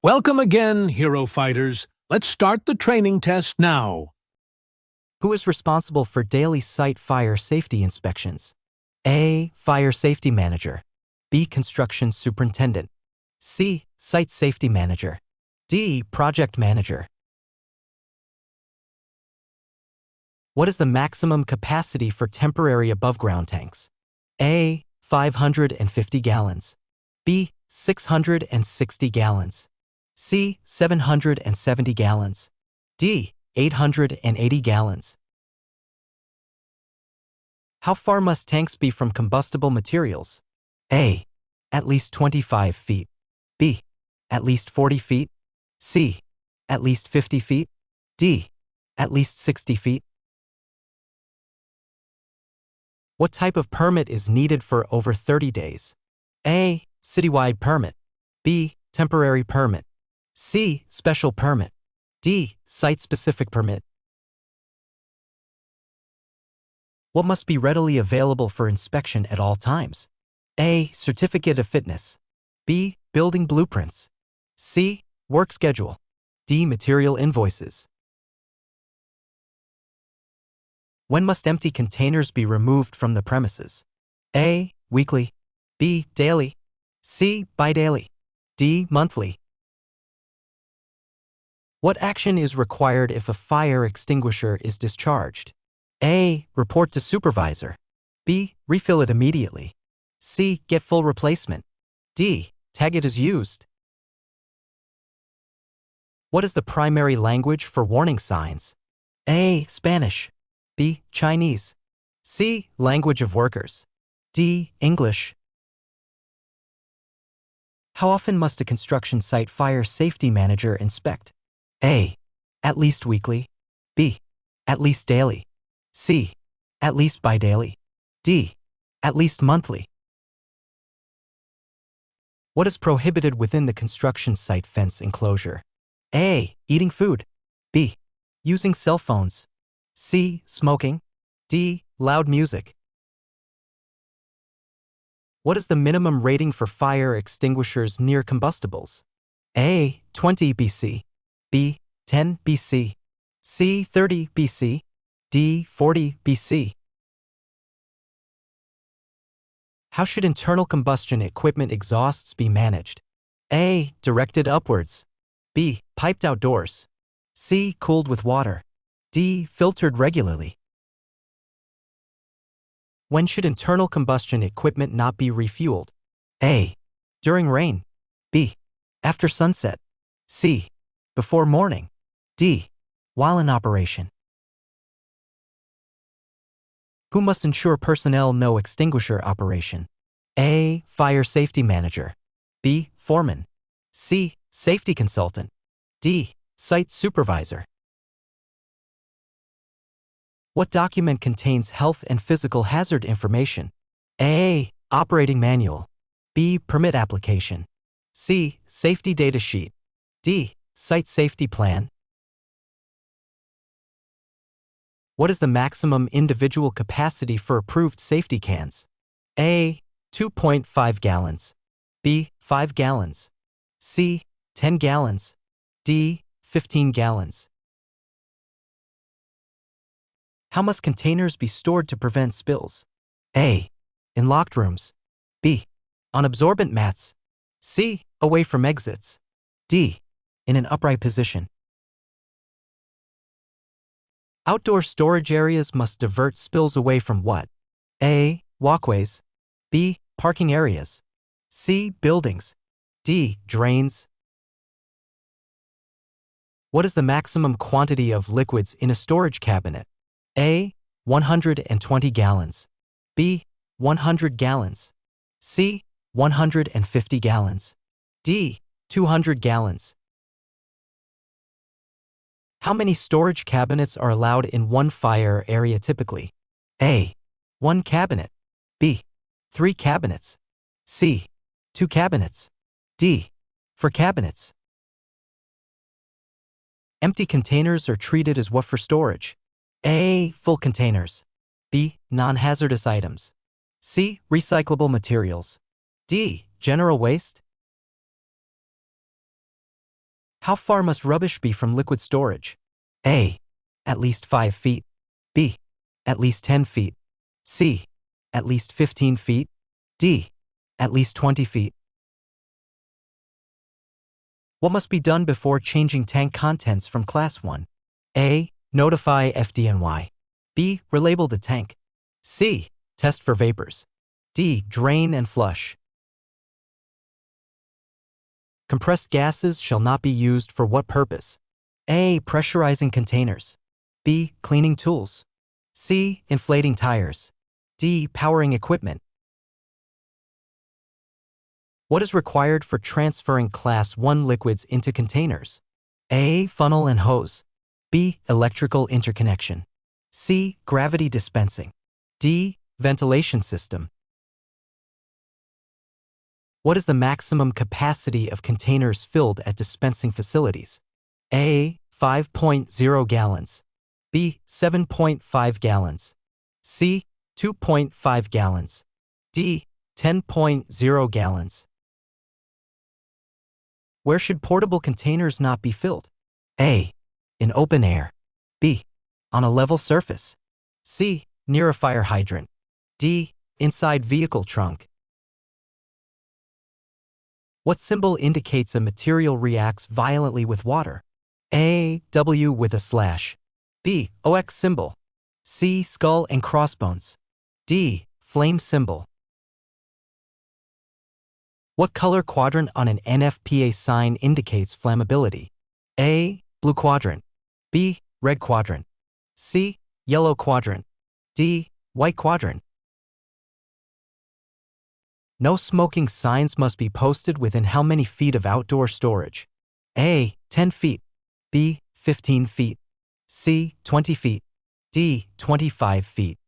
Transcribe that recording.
Welcome again, hero fighters. Let's start the training test now. Who is responsible for daily site fire safety inspections? A. Fire Safety Manager. B. Construction Superintendent. C. Site Safety Manager. D. Project Manager. What is the maximum capacity for temporary above-ground tanks? A. 550 gallons. B. 660 gallons. C. 770 gallons. D. 880 gallons. How far must tanks be from combustible materials? A. At least 25 feet. B. At least 40 feet. C. At least 50 feet. D. At least 60 feet. What type of permit is needed for over 30 days? A. Citywide permit. B. Temporary permit. C. Special permit. D. Site-specific permit. What must be readily available for inspection at all times? A. Certificate of fitness. B. Building blueprints. C. Work schedule. D. Material invoices. When must empty containers be removed from the premises? A. Weekly. B. Daily. C. Bi-daily. D. Monthly. What action is required if a fire extinguisher is discharged? A. Report to supervisor. B. Refill it immediately. C. Get full replacement. D. Tag it as used. What is the primary language for warning signs? A. Spanish. B. Chinese. C. Language of workers. D. English. How often must a construction site fire safety manager inspect? A. At least weekly. B. At least daily. C. At least bi-daily. D. At least monthly. What is prohibited within the construction site fence enclosure? A. Eating food. B. Using cell phones. C. Smoking. D. Loud music. What is the minimum rating for fire extinguishers near combustibles? A. 20 BC. B. 10 BC. C. 30 BC. D. 40 BC. How should internal combustion equipment exhausts be managed? A. Directed upwards. B. Piped outdoors. C. Cooled with water. D. Filtered regularly. When should internal combustion equipment not be refueled? A. During rain. B. After sunset. C. Before morning. D. While in operation. Who must ensure personnel know extinguisher operation? A. Fire Safety Manager. B. Foreman. C. Safety Consultant. D. Site Supervisor. What document contains health and physical hazard information? A. Operating Manual. B. Permit Application. C. Safety Data Sheet. D. Site Safety Plan. What is the maximum individual capacity for approved safety cans? A. 2.5 gallons. B. 5 gallons. C. 10 gallons. D. 15 gallons. How must containers be stored to prevent spills? A. In locked rooms. B. On absorbent mats. C. Away from exits. D. In an upright position. Outdoor storage areas must divert spills away from what? A. Walkways. B. Parking areas. C. Buildings. D. Drains. What is the maximum quantity of liquids in a storage cabinet? A. 120 gallons. B. 100 gallons. C. 150 gallons. D. 200 gallons. How many storage cabinets are allowed in one fire area typically? A. 1 cabinet. B. 3 cabinets. C. 2 cabinets. D. 4 cabinets. Empty containers are treated as what for storage? A. Full containers. B. Non-hazardous items. C. Recyclable materials. D. General waste. How far must rubbish be from liquid storage? A. At least 5 feet. B. At least 10 feet. C. At least 15 feet. D. At least 20 feet. What must be done before changing tank contents from Class 1? A. Notify FDNY. B. Relabel the tank. C. Test for vapors. D. Drain and flush. Compressed gases shall not be used for what purpose? A. Pressurizing containers. B. Cleaning tools. C. Inflating tires. D. Powering equipment. What is required for transferring Class 1 liquids into containers? A. Funnel and hose. B. Electrical interconnection. C. Gravity dispensing. D. Ventilation system. What is the maximum capacity of containers filled at dispensing facilities? A. 5.0 gallons. B. 7.5 gallons. C. 2.5 gallons. D. 10.0 gallons. Where should portable containers not be filled? A. In open air. B. On a level surface. C. Near a fire hydrant. D. Inside vehicle trunk. What symbol indicates a material reacts violently with water? A. W with a slash. B. OX symbol. C. Skull and crossbones. D. Flame symbol. What color quadrant on an NFPA sign indicates flammability? A. Blue quadrant. B. Red quadrant. C. Yellow quadrant. D. White quadrant. No smoking signs must be posted within how many feet of outdoor storage? A. 10 feet. B. 15 feet. C. 20 feet. D. 25 feet.